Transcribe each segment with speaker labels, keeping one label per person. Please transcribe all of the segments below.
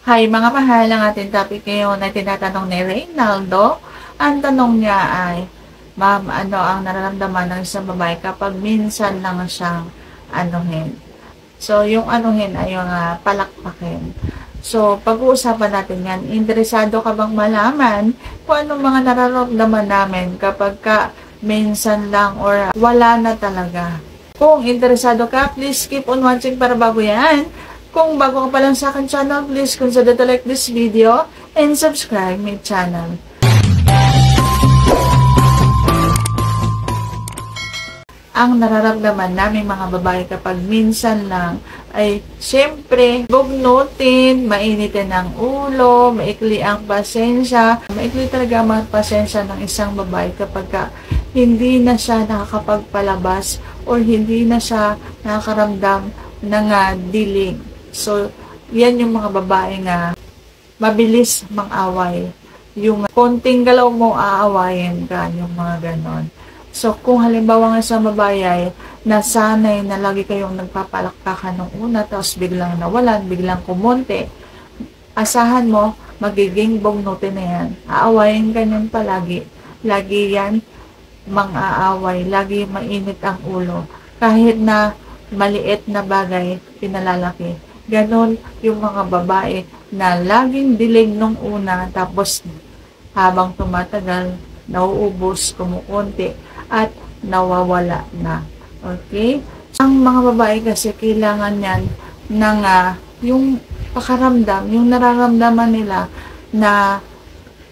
Speaker 1: Hi mga mahal, ang ating topic ngayon ay tinatanong ni Reynaldo. Ang tanong niya ay, Ma'am, ano ang nararamdaman ng isang babae kapag minsan lang siyang anuhin? So, yung anuhin ay yung palakpakin. So, pag-uusapan natin yan. Interesado ka bang malaman kung anong mga nararamdaman namin kapag minsan lang or wala na talaga? Kung interesado ka, please keep on watching para bago yan. Kung bago ka pa lang sa akin channel, please consider to like this video and subscribe my channel. Ang nararamdaman namin mga babae kapag minsan lang ay syempre bugnutin, mainitin ang ulo, maikli ang pasensya. Maikli talaga ang pasensya ng isang babae kapag hindi na siya nakakapagpalabas or hindi na siya nakakaramdam ng dilig. So, yan yung mga babae nga mabilis mang-away. Yung konting galaw mo, aawayin ka, yung mga ganon. So, kung halimbawa nga sa babae ay nasanay na lagi kayong nagpapalakpakan ng una, tapos biglang nawalan, biglang kumonte, asahan mo, magiging bugnutin na yan. Aawayin ka niyan palagi. Lagi yan mang-aaway. Lagi mainit ang ulo. Kahit na maliit na bagay, pinalalaki. Ganon yung mga babae na laging dilig nung una, tapos habang tumatagal, nauubos, kumukunti, at nawawala na. Okay? Ang mga babae kasi kailangan yan ng yung pakaramdam, yung nararamdaman nila na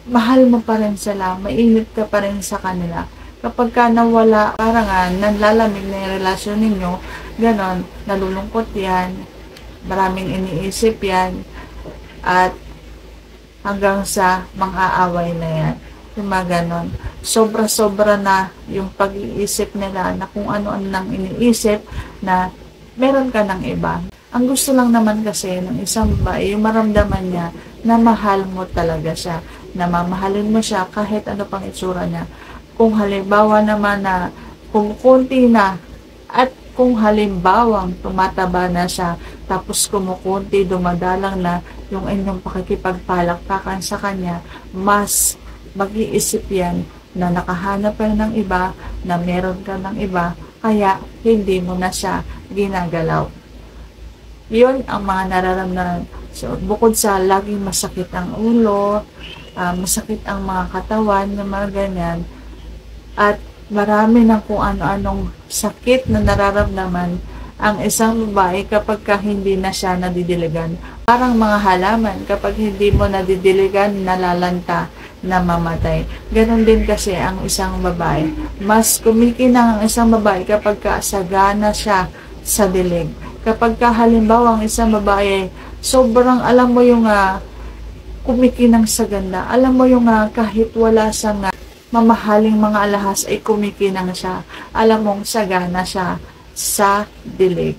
Speaker 1: mahal mo pa rin sila, mainit ka pa rin sa kanila. Kapag nawala, parang nanlalamig na yung relasyon ninyo, ganon, nalulungkot yan, maraming iniisip yan, at hanggang sa mang-aaway na yan. Yung mga ganon. Sobra-sobra na yung pag-iisip nila na kung ano-ano nang iniisip na meron ka ng iba. Ang gusto lang naman kasi ng isang babae, yung maramdaman niya na mahal mo talaga siya, na mamahalin mo siya kahit ano pang itsura niya. Kung halimbawa naman na kumukunti na, at kung halimbawang tumataba na siya, tapos kumukunti, dumadalang na yung inyong pakikipagpalakpakan sa kanya, mas mag-iisip yan na nakahanap ka ng iba, na meron ka ng iba, kaya hindi mo na siya ginagalaw. Yun ang mga nararamdaman. So, bukod sa laging masakit ang ulo, masakit ang mga katawan, na mga ganyan, at marami ng kung ano-anong sakit na nararamdaman ang isang babae kapag hindi na siya nadidiligan. Parang mga halaman, kapag hindi mo nadidiligan, nalalanta, namamatay. Ganon din kasi ang isang babae. Mas kumikinang ang isang babae kapag sagana siya sa dilig. Kapag halimbawa ang isang babae, sobrang alam mo yung kumikinang sa ganda. Alam mo yung kahit wala siyang mamahaling mga alahas ay kumikinang siya. Alam mong sagana siya sa dilig.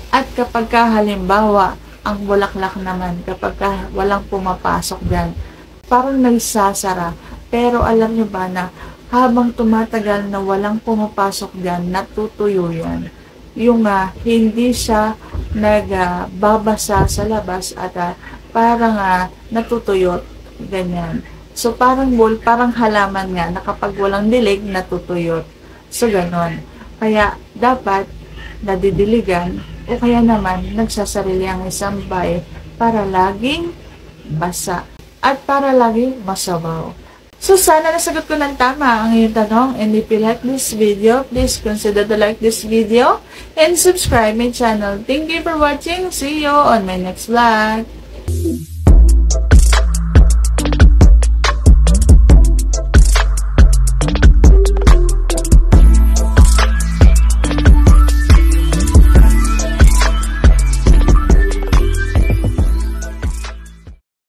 Speaker 1: At kapag halimbawa, ang bulaklak naman, kapag walang pumapasok dyan, parang nagsasara. Pero alam nyo ba na habang tumatagal na walang pumapasok dyan, natutuyo yan. Yung hindi siya nagbabasa sa labas at parang natutuyot. Ganyan. So, parang halaman nga na kapag walang dilig, natutuyot. So, ganon. Kaya, dapat nadidiligan o kaya naman nagsasarili ang isang babae para laging basa at para laging masabaw. So, sana nasagot ko ng tama ang iyong tanong. And if you like this video, please consider to like this video and subscribe my channel. Thank you for watching. See you on my next vlog.